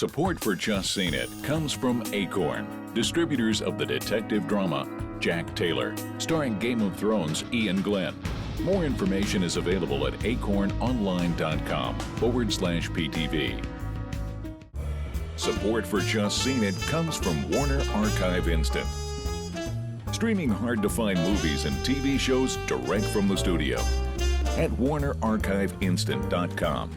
Support for Just Seen It comes from Acorn, distributors of the detective drama Jack Taylor, starring Game of Thrones Ian Glenn. More information is available at acornonline.com/PTV. Support for Just Seen It comes from Warner Archive Instant, streaming hard-to-find movies and TV shows direct from the studio at WarnerArchiveInstant.com.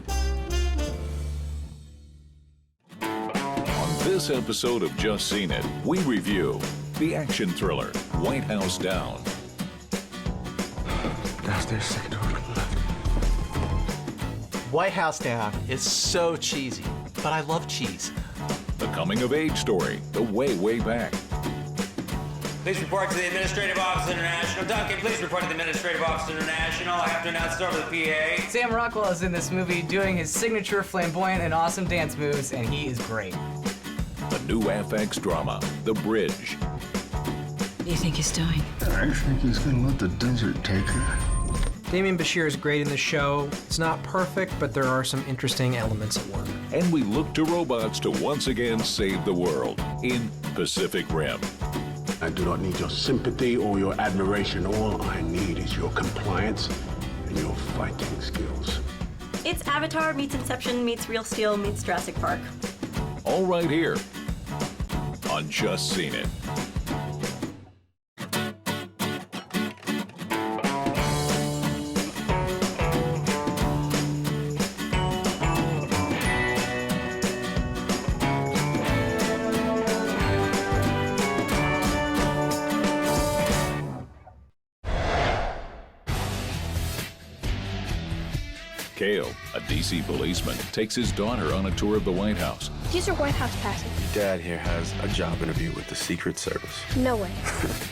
On this episode of Just Seen It, we review the action thriller White House Down. Downstairs, second door from the left. White House Down is so cheesy, but I love cheese. The coming-of-age story, The Way Back. Please report to the Administrative Office International. Duncan, please report to the Administrative Office International. I have to announce the door over the PA. Sam Rockwell is in this movie doing his signature flamboyant and awesome dance moves, and he is great. The new FX drama, The Bridge. You think he's dying? I think he's gonna let the desert take her. Damien Bashir is great in the show. It's not perfect, but there are some interesting elements at work. And we look to robots to once again save the world in Pacific Rim. I do not need your sympathy or your admiration. All I need is your compliance and your fighting skills. It's Avatar meets Inception meets Real Steel meets Jurassic Park. All right here on Just Seen It. Cale, a D.C. policeman, takes his daughter on a tour of the White House. These are White House passes. Dad here has a job interview with the Secret Service. No way.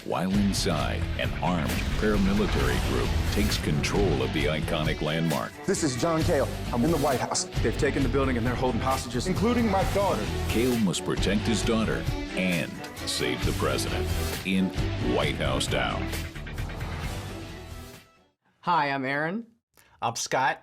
While inside, an armed paramilitary group takes control of the iconic landmark. This is John Cale. I'm in the White House. They've taken the building and they're holding hostages, including my daughter. Cale must protect his daughter and save the president in White House Down. Hi, I'm Aaron. I'm Scott.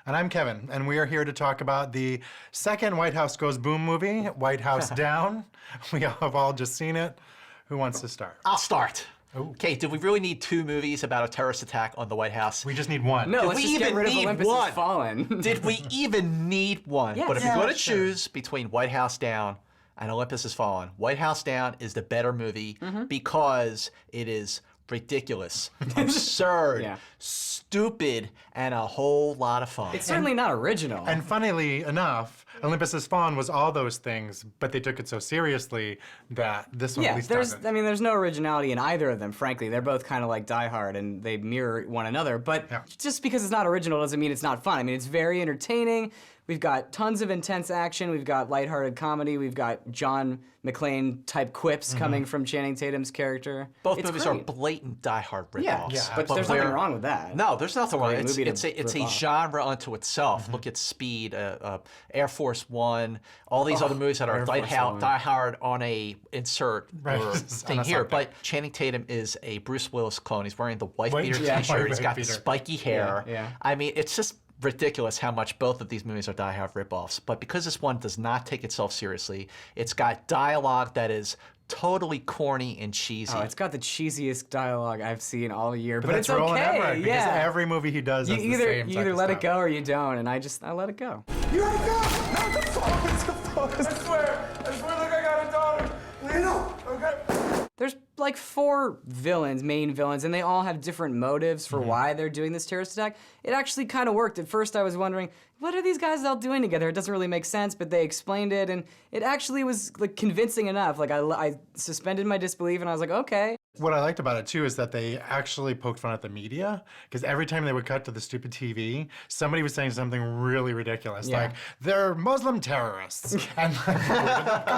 And I'm Kevin, and we are here to talk about the second White House Goes Boom movie, White House Down. We have all just seen it. Who wants to start? I'll start. Ooh. Okay, do we really need two movies about a terrorist attack on the White House? We just need one. No, Did let's we just get even rid of need Olympus one? Has Fallen. Did we even need one? Yes. But if Yeah, you're going to sure. choose between White House Down and Olympus Has Fallen, White House Down is the better movie because it is ridiculous, absurd, Yeah. stupid, and a whole lot of fun. It's certainly not original. And funnily enough, Olympus Has Fallen was all those things, but they took it so seriously that this one at yeah, least there's doesn't. I mean, there's no originality in either of them, frankly. They're both kind of like Die Hard, and they mirror one another. But Yeah. just because it's not original doesn't mean it's not fun. I mean, it's very entertaining. We've got tons of intense action. We've got lighthearted comedy. We've got John McClane-type quips coming from Channing Tatum's character. Both It's movies great. are blatant Die Hard ripoffs. Yeah, but there's nothing wrong with that. No, there's nothing wrong. great It's, movie to it's a rip off. genre unto itself. Look at Speed, Air Force One, all these other movies that are Air Die Force Hard, One. Die Hard on a insert Right. or On thing a here. subject. But Channing Tatum is a Bruce Willis clone. He's wearing the wife White- beater yeah, t-shirt. white He's got the beater. spiky hair. Yeah. I mean, it's just ridiculous how much both of these movies are Die Hard ripoffs. But because this one does not take itself seriously, it's got dialogue that is totally corny and cheesy. Oh, it's got the cheesiest dialogue I've seen all year, but that's it's Roland okay. Emmerich, because yeah. every movie he does you is either the same you type either of let stuff. it go or you don't, and I let it go. You let it go! No, the phone! It's the phone! I swear, look, I got a daughter! Leno, okay? There's like 4 villains, main villains, and they all have different motives for why they're doing this terrorist attack. It actually kind of worked. At first I was wondering, what are these guys all doing together? It doesn't really make sense, but they explained it, and it actually was like convincing enough. Like I suspended my disbelief, and I was like, okay. What I liked about it too is that they actually poked fun at the media, because every time they would cut to the stupid TV, somebody was saying something really ridiculous, Yeah. like they're Muslim terrorists, and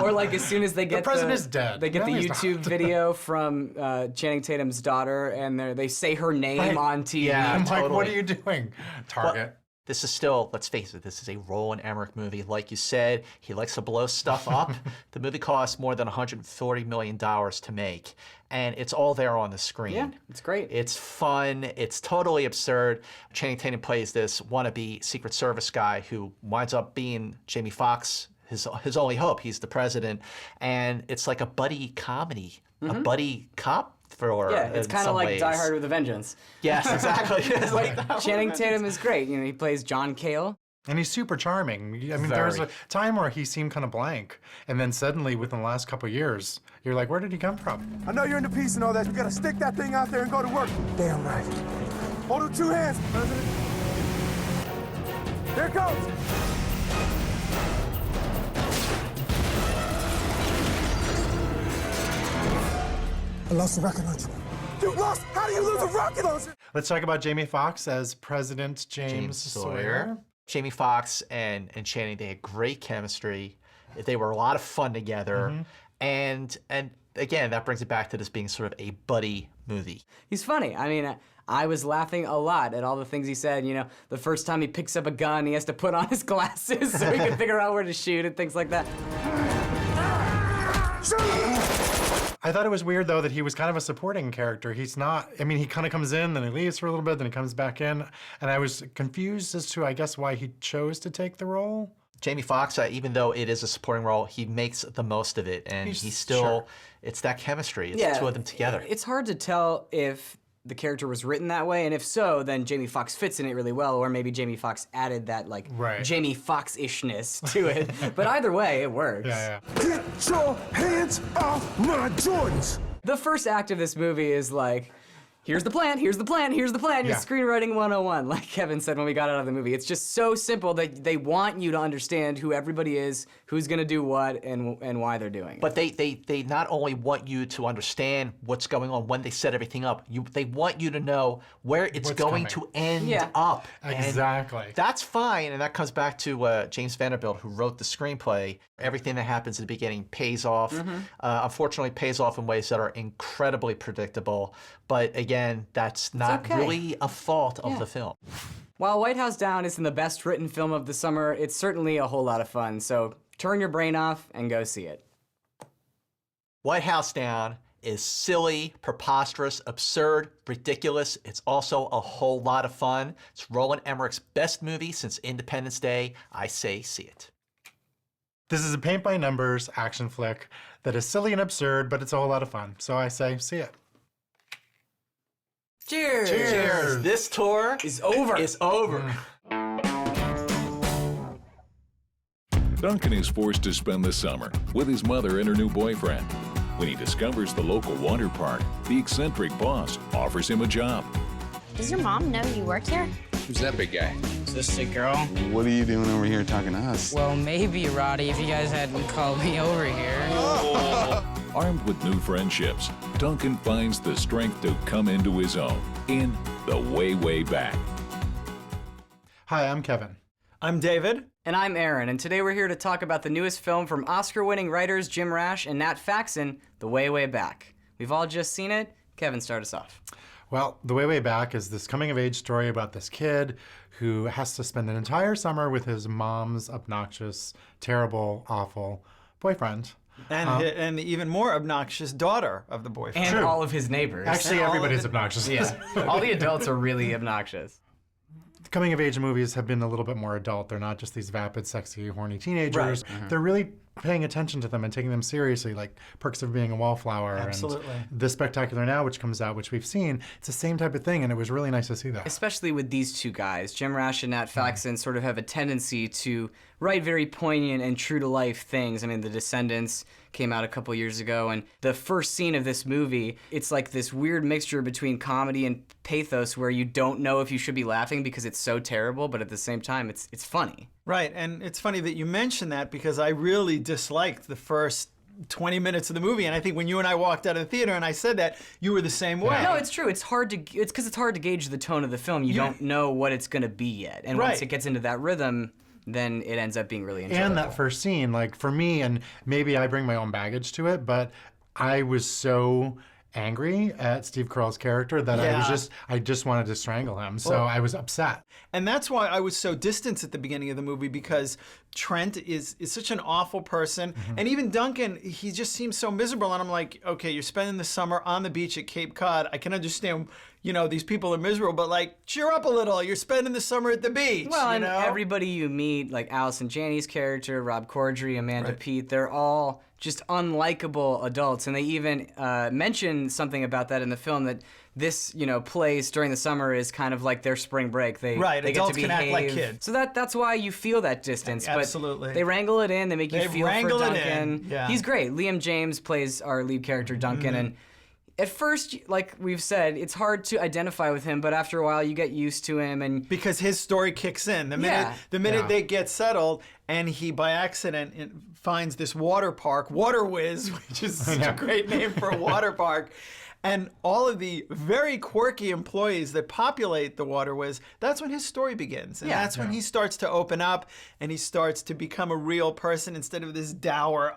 Or like as soon as they get president is dead. they get No, the he's not. YouTube video from Channing Tatum's daughter, and they say her name Right. on TV. Yeah. I'm like, what totally. are you doing, Target? This is still, let's face it, this is a Roland Emmerich movie. Like you said, he likes to blow stuff up. The movie cost more than $140 million to make, and it's all there on the screen. Yeah, it's great. It's fun. It's totally absurd. Channing Tatum plays this wannabe Secret Service guy who winds up being Jamie Foxx, his only hope. He's the president, and it's like a buddy comedy, a buddy cop thriller. Yeah, it's kind of like ways. Die Hard with a Vengeance. Yes, exactly. It's like Channing Tatum is great. He plays John Cale. And he's super charming. I mean, there was a time where he seemed kind of blank, and then suddenly, within the last couple of years, you're like, where did he come from? I know you're into peace and all that. You gotta stick that thing out there and go to work. Damn right. Hold it with 2 hands, President. Here it comes. I lost the rocket launcher. You lost? How do you lose a rocket launcher? Let's talk about Jamie Foxx as President James Sawyer. Jamie Foxx and Channing, they had great chemistry. They were a lot of fun together. And again, that brings it back to this being sort of a buddy movie. He's funny. I mean, I was laughing a lot at all the things he said. The first time he picks up a gun, he has to put on his glasses so he can figure out where to shoot and things like that. I thought it was weird, though, that he was kind of a supporting character. He's not, I mean, he kind of comes in, then he leaves for a little bit, then he comes back in. And I was confused as to, I guess, why he chose to take the role. Jamie Foxx, even though it is a supporting role, he makes the most of it. And he's still, it's that chemistry. It's the two of them together. It's hard to tell if the character was written that way, and if so, then Jamie Foxx fits in it really well, or maybe Jamie Foxx added that, Jamie Foxx-ishness to it. But either way, it works. Get your hands off my Jordans! The first act of this movie is like, here's the plan, here's the plan, here's the plan. Your screenwriting 101, like Kevin said when we got out of the movie. It's just so simple that they want you to understand who everybody is, who's gonna do what, and why they're doing it. But they not only want you to understand what's going on when they set everything up, they want you to know where it's going to end up. Exactly. And that's fine, and that comes back to James Vanderbilt, who wrote the screenplay. Everything that happens at the beginning pays off. Unfortunately, pays off in ways that are incredibly predictable. But again, that's not really a fault of the film. While White House Down isn't the best written film of the summer, it's certainly a whole lot of fun. So turn your brain off and go see it. White House Down is silly, preposterous, absurd, ridiculous. It's also a whole lot of fun. It's Roland Emmerich's best movie since Independence Day. I say see it. This is a paint-by-numbers action flick that is silly and absurd, but it's a whole lot of fun. So I say see it. Cheers! Cheers! This tour is over. Duncan is forced to spend the summer with his mother and her new boyfriend. When he discovers the local water park, the eccentric boss offers him a job. Does your mom know you work here? Who's that big guy? Is this the girl? What are you doing over here talking to us? Well, maybe, Roddy, if you guys hadn't called me over here. Armed with new friendships, Duncan finds the strength to come into his own in The Way, Way Back. Hi, I'm Kevin. I'm David. And I'm Aaron, and today we're here to talk about the newest film from Oscar-winning writers Jim Rash and Nat Faxon, The Way, Way Back. We've all just seen it. Kevin, start us off. Well, The Way, Way Back is this coming-of-age story about this kid who has to spend an entire summer with his mom's obnoxious, terrible, awful boyfriend. And the even more obnoxious daughter of the boyfriend. And all of his neighbors. Actually, everybody's obnoxious. Yeah, all the adults are really obnoxious. Coming-of-age movies have been a little bit more adult. They're not just these vapid, sexy, horny teenagers. Right. They're really paying attention to them and taking them seriously, like Perks of Being a Wallflower. Absolutely. And The Spectacular Now, which comes out, which we've seen. It's the same type of thing, and it was really nice to see that. Especially with these two guys. Jim Rash and Nat Faxon sort of have a tendency to write very poignant and true-to-life things. I mean, The Descendants came out a couple years ago, and the first scene of this movie, it's like this weird mixture between comedy and pathos where you don't know if you should be laughing because it's so terrible, but at the same time, it's funny. Right, and it's funny that you mention that because I really disliked the first 20 minutes of the movie, and I think when you and I walked out of the theater and I said that, you were the same way. No, it's true. It's because it's hard to gauge the tone of the film. You don't know what it's going to be yet, and once it gets into that rhythm, then it ends up being really enjoyable. And that first scene, like for me, and maybe I bring my own baggage to it, but I was so angry at Steve Carell's character that I just wanted to strangle him. So I was upset. And that's why I was so distant at the beginning of the movie, because Trent is such an awful person. And even Duncan, he just seems so miserable. And I'm like, okay, you're spending the summer on the beach at Cape Cod. I can understand, these people are miserable, but like, cheer up a little. You're spending the summer at the beach. Well, and know? everybody you meet, like Allison Janney's character, Rob Corddry, Amanda Peet, they're all just unlikable adults. And they even mention something about that in the film, that this, place during the summer is kind of like their spring break. They adults get to can act like behave. kids. So that's why you feel that distance. Absolutely. But they wrangle it in. They make you feel for Duncan. Yeah. He's great. Liam James plays our lead character, Duncan, and at first, like we've said, it's hard to identify with him, but after a while you get used to him, and because his story kicks in. The minute they get settled, and he by accident finds this water park, Water Whiz, which is such a great name for a water park. And all of the very quirky employees that populate the Water Whiz, that's when his story begins. And that's when he starts to open up and he starts to become a real person instead of this dour,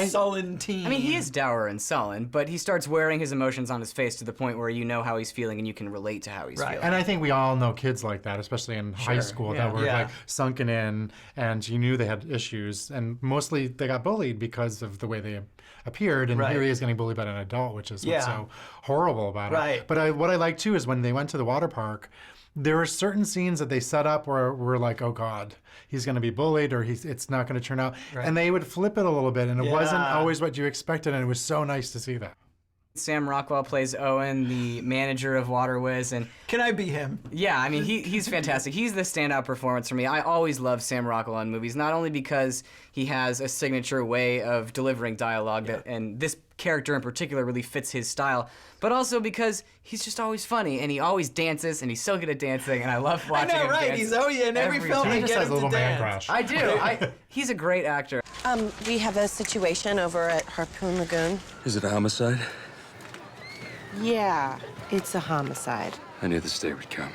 sullen teen. I mean, he is dour and sullen, but he starts wearing his emotions on his face to the point where you know how he's feeling and you can relate to how he's feeling. And I think we all know kids like that, especially in high school, that were like sunken in, and you knew they had issues. And mostly they got bullied because of the way they appeared, and here he is getting bullied by an adult, which is what's so horrible about it. But what I like too is when they went to the water park, there were certain scenes that they set up where we're like, oh God, he's going to be bullied, or it's not going to turn out. And they would flip it a little bit, and it wasn't always what you expected, and it was so nice to see that. Sam Rockwell plays Owen, the manager of Water Whiz, and can I be him? Yeah, I mean he's fantastic. He's the standout performance for me. I always love Sam Rockwell in movies, not only because he has a signature way of delivering dialogue and this character in particular really fits his style, but also because he's just always funny, and he always dances, and he's so good at dancing, and I love watching him dance. He's in every film he they just get has him a little to man dance. crush. I do. He's a great actor. We have a situation over at Harpoon Lagoon. Is it a homicide? Yeah, it's a homicide. I knew this day would come.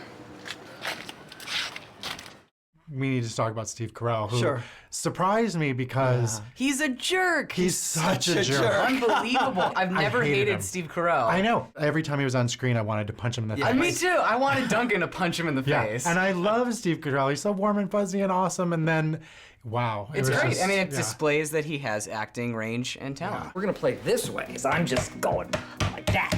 We need to talk about Steve Carell, who surprised me because he's a jerk. He's such a jerk. Unbelievable. I've never hated Steve Carell. I know. Every time he was on screen, I wanted to punch him in the face. Me too. I wanted Duncan to punch him in the face. And I love Steve Carell. He's so warm and fuzzy and awesome. And then, wow. It's great. I mean, it displays that he has acting range and talent. We're going to play this way. So I'm just going like that.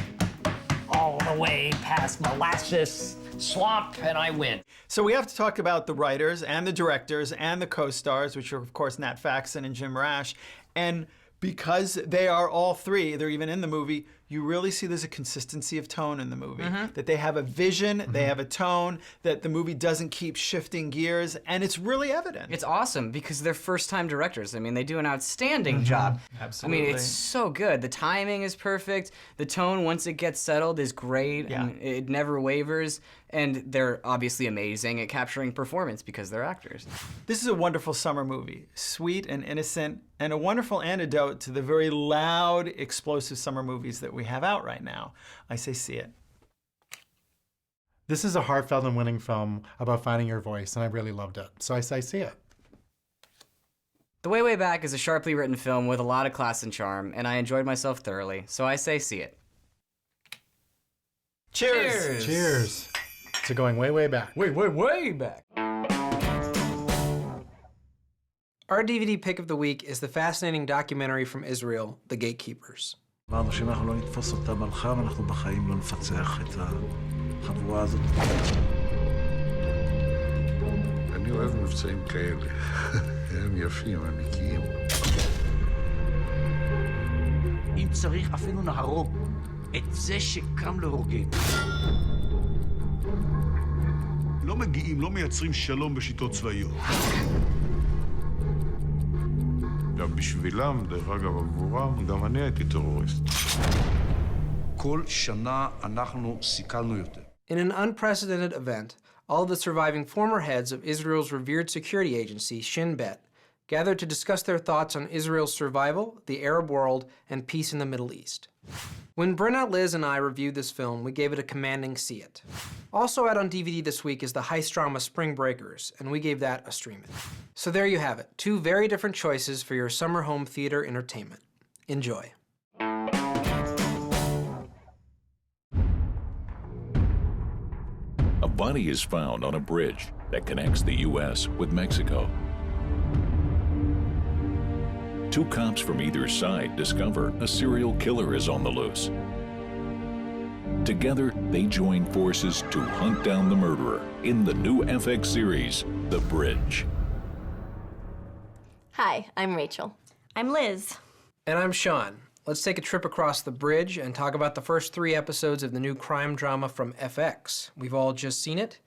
All the way past molasses swamp, and I win. So we have to talk about the writers and the directors and the co-stars, which are, of course, Nat Faxon and Jim Rash. And because they are all three, they're even in the movie, you really see there's a consistency of tone in the movie. That they have a vision, they have a tone, that the movie doesn't keep shifting gears, and it's really evident. It's awesome because they're first-time directors. I mean, they do an outstanding job. Absolutely. I mean, it's so good. The timing is perfect. The tone, once it gets settled, is great. And it never wavers. And they're obviously amazing at capturing performance because they're actors. This is a wonderful summer movie, sweet and innocent, and a wonderful antidote to the very loud, explosive summer movies that we have out right now. I say see it. This is a heartfelt and winning film about finding your voice, and I really loved it. So I say see it. The Way, Way Back is a sharply written film with a lot of class and charm, and I enjoyed myself thoroughly, so I say see it. Cheers! Cheers to going way, way back. Way, way, way back. Our DVD pick of the week is the fascinating documentary from Israel, The Gatekeepers. אמרנו שאם אנחנו לא נתפוס אותה מלחם, אנחנו בחיים לא נפצח את החבורה הזאת. אני אוהב מבצעים כאלה. הם יפים, אמיתיים. אם צריך, אפילו נהרוג את זה שקם להורגים. לא מגיעים, לא מייצרים שלום בשיטות צבאיות. גם בשבילם, דרך אגב, עבורם, גם אני הייתי טרוריסט. כל שנה אנחנו סיכלנו יותר. In an unprecedented event, all of the surviving former heads of Israel's revered security agency, Shin Bet, gathered to discuss their thoughts on Israel's survival, the Arab world, and peace in the Middle East. When Brenna, Liz, and I reviewed this film, we gave it a commanding see it. Also out on DVD this week is the heist drama Spring Breakers, and we gave that a stream it. So there you have it, two very different choices for your summer home theater entertainment. Enjoy. A body is found on a bridge that connects the U.S. with Mexico. Two cops from either side discover a serial killer is on the loose. Together, they join forces to hunt down the murderer in the new FX series, The Bridge. Hi, I'm Rachel. I'm Liz. And I'm Sean. Let's take a trip across the bridge and talk about the first 3 episodes of the new crime drama from FX. We've all just seen it.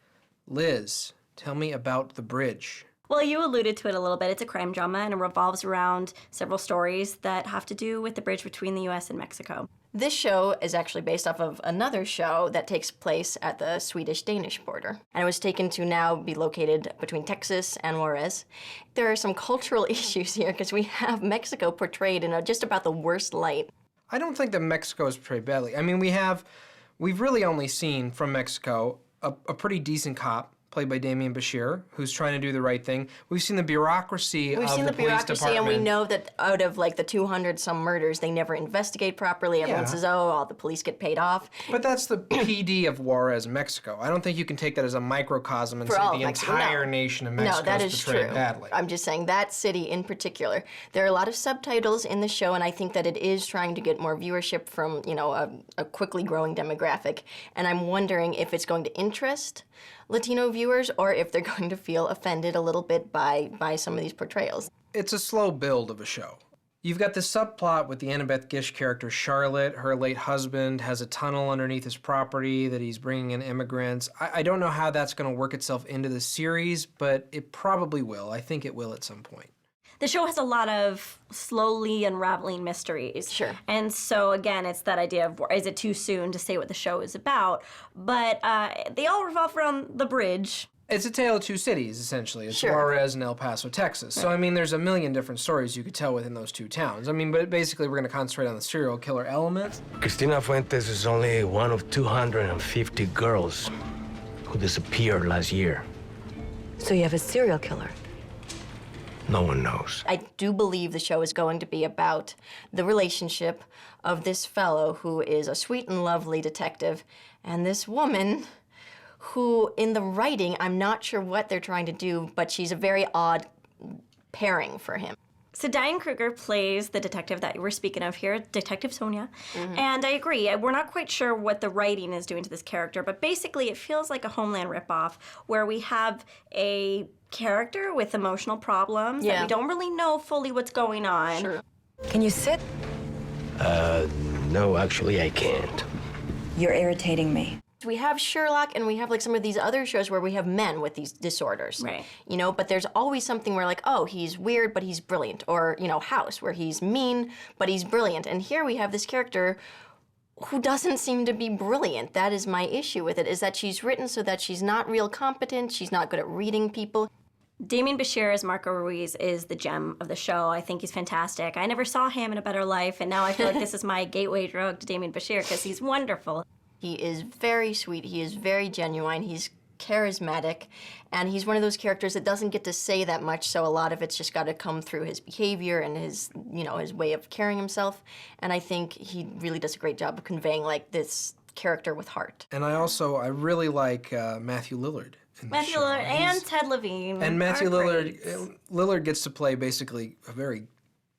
Liz, tell me about The Bridge. Well, you alluded to it a little bit. It's a crime drama, and it revolves around several stories that have to do with the bridge between the U.S. and Mexico. This show is actually based off of another show that takes place at the Swedish-Danish border. And it was taken to now be located between Texas and Juarez. There are some cultural issues here because we have Mexico portrayed in just about the worst light. I don't think that Mexico is portrayed badly. I mean, we've really only seen from Mexico a pretty decent cop, played by Damian Bashir, who's trying to do the right thing. We've seen the bureaucracy of the police department. We've seen the bureaucracy, and we know that out of like the 200-some murders, they never investigate properly. Everyone says, oh, all the police get paid off. But that's the PD of Juarez, Mexico. I don't think you can take that as a microcosm and say the entire nation of Mexico is portrayed badly. I'm just saying that city in particular. There are a lot of subtitles in the show, and I think that it is trying to get more viewership from, a quickly growing demographic. And I'm wondering if it's going to interest Latino viewers or if they're going to feel offended a little bit by some of these portrayals. It's a slow build of a show. You've got this subplot with the Annabeth Gish character Charlotte. Her late husband has a tunnel underneath his property that he's bringing in immigrants. I don't know how that's going to work itself into the series, but it probably will. I think it will at some point. The show has a lot of slowly unraveling mysteries. Sure. And so, again, it's that idea of, is it too soon to say what the show is about? But they all revolve around the bridge. It's a tale of two cities, essentially. It's Sure. Juarez and El Paso, Texas. So, I mean, there's a million different stories you could tell within those two towns. I mean, but basically, we're going to concentrate on the serial killer element. Cristina Fuentes is only one of 250 girls who disappeared last year. So you have a serial killer? No one knows. I do believe the show is going to be about the relationship of this fellow who is a sweet and lovely detective and this woman who, in the writing, I'm not sure what they're trying to do, but she's a very odd pairing for him. So Diane Kruger plays the detective that we're speaking of here, Detective Sonia. And I agree, we're not quite sure what the writing is doing to this character, but basically it feels like a Homeland ripoff where we have a character with emotional problems that we don't really know fully what's going on. Sure. Can you sit? No, actually, I can't. You're irritating me. We have Sherlock and we have like some of these other shows where we have men with these disorders. Right. But there's always something where like, oh, he's weird, but he's brilliant. Or, House, where he's mean, but he's brilliant. And here we have this character who doesn't seem to be brilliant. That is my issue with it, is that she's written so that she's not real competent, she's not good at reading people. Damian Bashir as Marco Ruiz is the gem of the show. I think he's fantastic. I never saw him in A Better Life, and now I feel like this is my gateway drug to Damian Bashir because he's wonderful. He is very sweet, he is very genuine, he's charismatic, and he's one of those characters that doesn't get to say that much, so a lot of it's just got to come through his behavior and his, his way of carrying himself, and I think he really does a great job of conveying, like, this character with heart. And I really like Matthew Lillard. Matthew Lillard and Ted Levine. And Matthew Lillard gets to play basically a very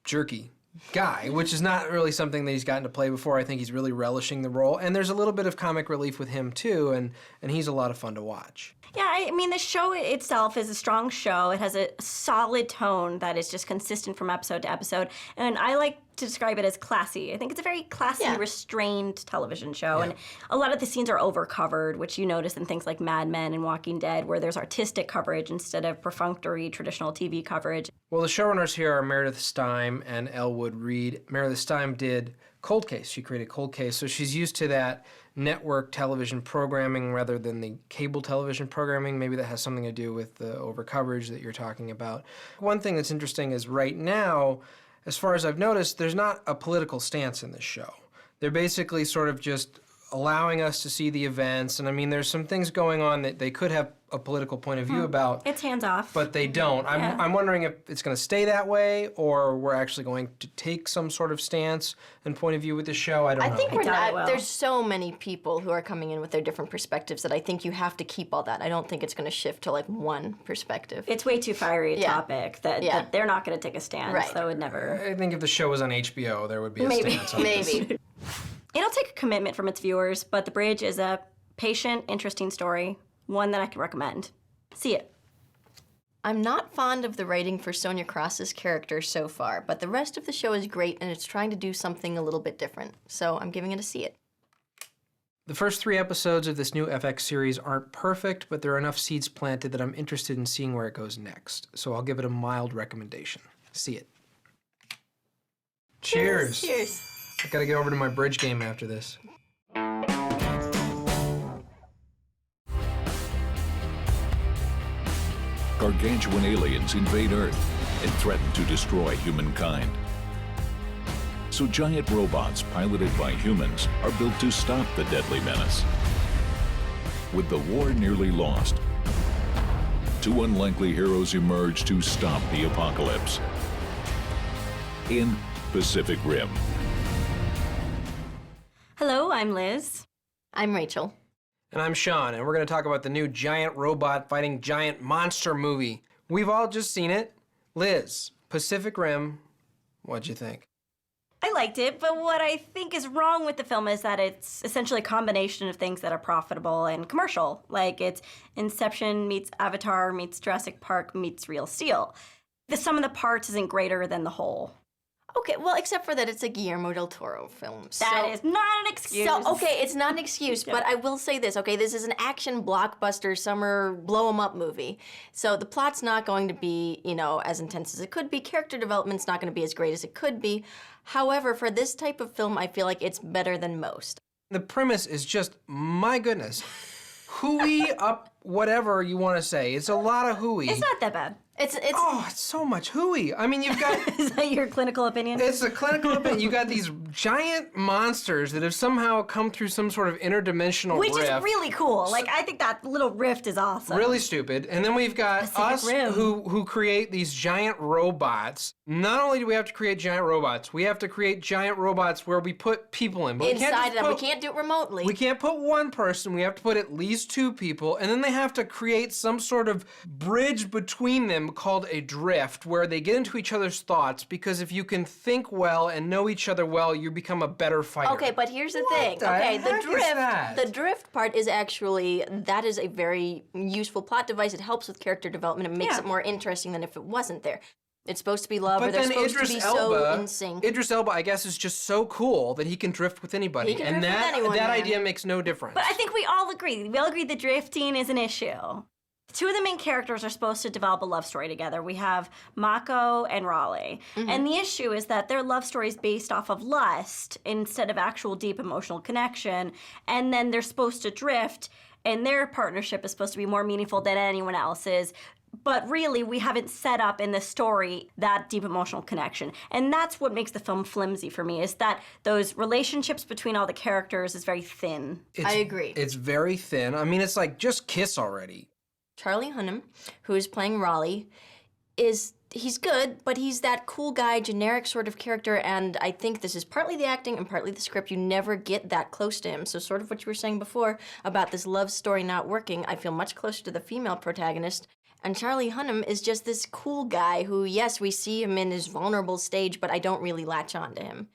jerky guy, which is not really something that he's gotten to play before. I think he's really relishing the role. And there's a little bit of comic relief with him, too, and he's a lot of fun to watch. Yeah, I mean, the show itself is a strong show. It has a solid tone that is just consistent from episode to episode. And I like to describe it as classy. I think it's a very classy, restrained television show. And a lot of the scenes are overcovered, which you notice in things like Mad Men and Walking Dead, where there's artistic coverage instead of perfunctory traditional TV coverage. Well, the showrunners here are Meredith Steim and Elwood Reed. Meredith Steim did Cold Case. She created Cold Case, so she's used to that network television programming rather than the cable television programming. Maybe that has something to do with the overcoverage that you're talking about. One thing that's interesting is right now, as far as I've noticed, there's not a political stance in this show. They're basically sort of just allowing us to see the events, and I mean, there's some things going on that they could have a political point of view about. It's hands off. But they don't. I'm wondering if it's going to stay that way, or we're actually going to take some sort of stance and point of view with the show. I don't know. I think we're not. There's so many people who are coming in with their different perspectives that I think you have to keep all that. I don't think it's going to shift to like one perspective. It's way too fiery a topic that they're not going to take a stance. Right. That would never. I think if the show was on HBO, there would be a stance on this. Maybe. It'll take a commitment from its viewers, but The Bridge is a patient, interesting story, one that I can recommend. See it. I'm not fond of the writing for Sonia Cross's character so far, but the rest of the show is great and it's trying to do something a little bit different. So I'm giving it a see it. The first 3 episodes of this new FX series aren't perfect, but there are enough seeds planted that I'm interested in seeing where it goes next. So I'll give it a mild recommendation. See it. Cheers. Cheers. I gotta get over to my bridge game after this. Gargantuan aliens invade Earth and threaten to destroy humankind. So giant robots piloted by humans are built to stop the deadly menace. With the war nearly lost, 2 unlikely heroes emerge to stop the apocalypse. In Pacific Rim. Hello, I'm Liz. I'm Rachel. And I'm Sean, and we're going to talk about the new giant robot fighting giant monster movie. We've all just seen it. Liz, Pacific Rim, what'd you think? I liked it, but what I think is wrong with the film is that it's essentially a combination of things that are profitable and commercial. Like it's Inception meets Avatar meets Jurassic Park meets Real Steel. The sum of the parts isn't greater than the whole. Okay, well, except for that it's a Guillermo del Toro film. That is not an excuse. So, okay, it's not an excuse, but I will say this, okay? This is an action blockbuster summer blow-em-up movie. So the plot's not going to be, you know, as intense as it could be. Character development's not going to be as great as it could be. However, for this type of film, I feel like it's better than most. The premise is just, my goodness, hooey up whatever you want to say. It's a lot of hooey. It's not that bad. It's so much hooey. I mean, you've got... Is that your clinical opinion? It's a clinical opinion. You got these giant monsters that have somehow come through some sort of interdimensional Which rift. is really cool. Like, I think that little rift is awesome. Really stupid. And then we've got Pacific us Rim. who create these giant robots. Not only do we have to create giant robots, we have to create giant robots where we put people in. But inside them. We can't do it remotely. We can't put one person. We have to put at least 2 people. And then they have to create some sort of bridge between them called a drift, where they get into each other's thoughts, because if you can think well and know each other well, you become a better fighter. Okay, but here's the thing. Okay, the drift part is actually, that is a very useful plot device. It helps with character development. It makes it more interesting than if it wasn't there. It's supposed to be love, or they're supposed to be so in sync. Idris Elba, I guess, is just so cool that he can drift with anybody. He can drift with anyone, that yeah. idea makes no difference. But I think we all agree. We all agree that drifting is an issue. 2 of the main characters are supposed to develop a love story together. We have Mako and Raleigh. And the issue is that their love story is based off of lust instead of actual deep emotional connection. And then they're supposed to drift, and their partnership is supposed to be more meaningful than anyone else's. But really, we haven't set up in the story that deep emotional connection. And that's what makes the film flimsy for me, is that those relationships between all the characters is very thin. I agree. It's very thin. I mean, it's like, just kiss already. Charlie Hunnam, who is playing Raleigh, he's good, but he's that cool guy, generic sort of character, and I think this is partly the acting and partly the script. You never get that close to him. So sort of what you were saying before about this love story not working, I feel much closer to the female protagonist. And Charlie Hunnam is just this cool guy who, yes, we see him in his vulnerable stage, but I don't really latch on to him.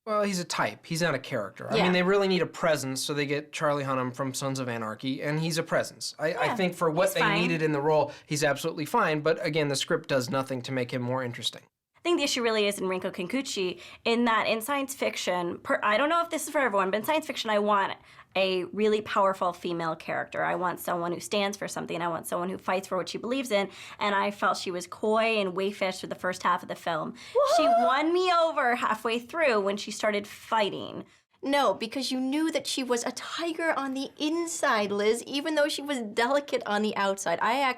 Well, he's a type. He's not a character. I Yeah. mean, they really need a presence, so they get Charlie Hunnam from Sons of Anarchy, and he's a presence. I think for what they needed in the role, he's absolutely fine, but again, the script does nothing to make him more interesting. I think the issue really is in Rinko Kinkuchi, in that in science fiction, I don't know if this is for everyone, but in science fiction, I want a really powerful female character. I want someone who stands for something. I want someone who fights for what she believes in. And I felt she was coy and wayfish for the first half of the film. She won me over halfway through when she started fighting. No, because you knew that she was a tiger on the inside, Liz, even though she was delicate on the outside. I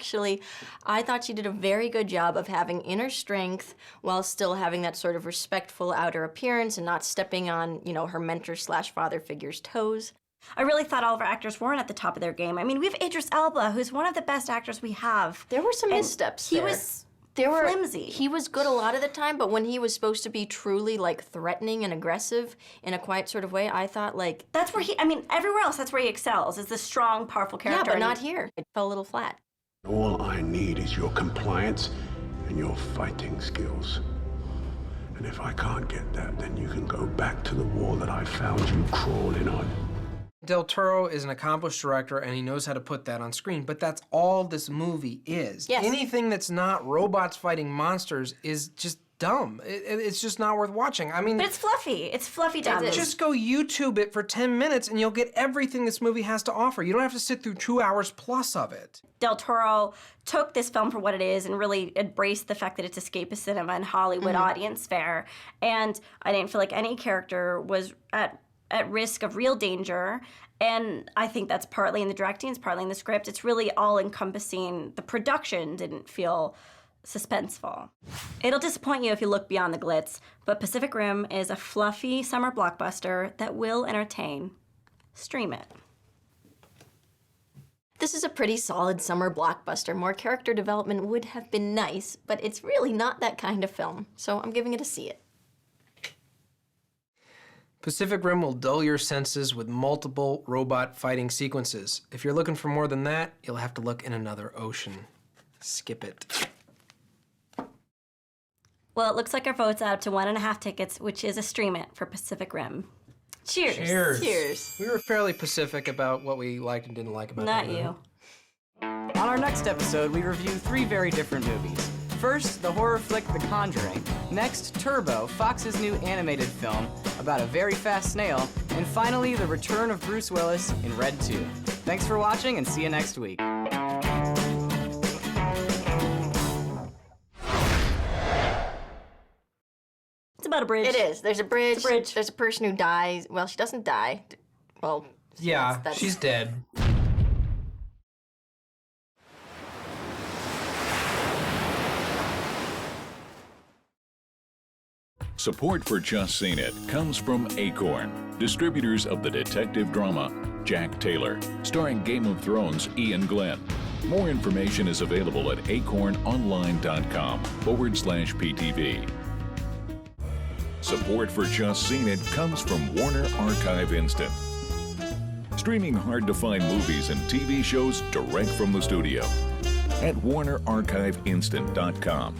thought she did a very good job of having inner strength while still having that sort of respectful outer appearance and not stepping on, you know, her mentor/father figure's toes. I really thought all of our actors weren't at the top of their game. I mean, we have Idris Elba, who's one of the best actors we have. There were some missteps He there. was flimsy. He was good a lot of the time, but when he was supposed to be truly like threatening and aggressive in a quiet sort of way, I thought like... That's where he, I mean, everywhere else, that's where he excels, is the strong, powerful character. Yeah, but not here. It fell a little flat. All I need is your compliance and your fighting skills. And if I can't get that, then you can go back to the wall that I found you crawling on. Del Toro is an accomplished director, and he knows how to put that on screen, but that's all this movie is. Yes. Anything that's not robots fighting monsters is just dumb. It's just not worth watching. I mean... But it's fluffy. It's fluffy dumb. Just go YouTube it for 10 minutes, and you'll get everything this movie has to offer. You don't have to sit through 2 hours plus of it. Del Toro took this film for what it is and really embraced the fact that it's escapist cinema and Hollywood audience fare. And I didn't feel like any character was at risk of real danger. And I think that's partly in the directing, it's partly in the script. It's really all-encompassing. The production didn't feel suspenseful. It'll disappoint you if you look beyond the glitz, but Pacific Rim is a fluffy summer blockbuster that will entertain. Stream it. This is a pretty solid summer blockbuster. More character development would have been nice, but it's really not that kind of film. So I'm giving it a see it. Pacific Rim will dull your senses with multiple robot fighting sequences. If you're looking for more than that, you'll have to look in another ocean. Skip it. Well, it looks like our vote's out to 1.5 tickets, which is a stream it for Pacific Rim. Cheers. Cheers. Cheers. We were fairly pacific about what we liked and didn't like about Not the movie. you. On our next episode, we review 3 very different movies. First, the horror flick The Conjuring. Next, Turbo, Fox's new animated film about a very fast snail. And finally, the return of Bruce Willis in Red 2. Thanks for watching, and see you next week. It's about a bridge. It is. There's a bridge. There's a person who dies. Well, she doesn't die. Well, Yeah, that's- she's dead. Support for Just Seen It comes from Acorn, distributors of the detective drama Jack Taylor, starring Game of Thrones Ian Glenn. More information is available at acornonline.com/PTV. Support for Just Seen It comes from Warner Archive Instant, streaming hard-to-find movies and TV shows direct from the studio at WarnerArchiveInstant.com.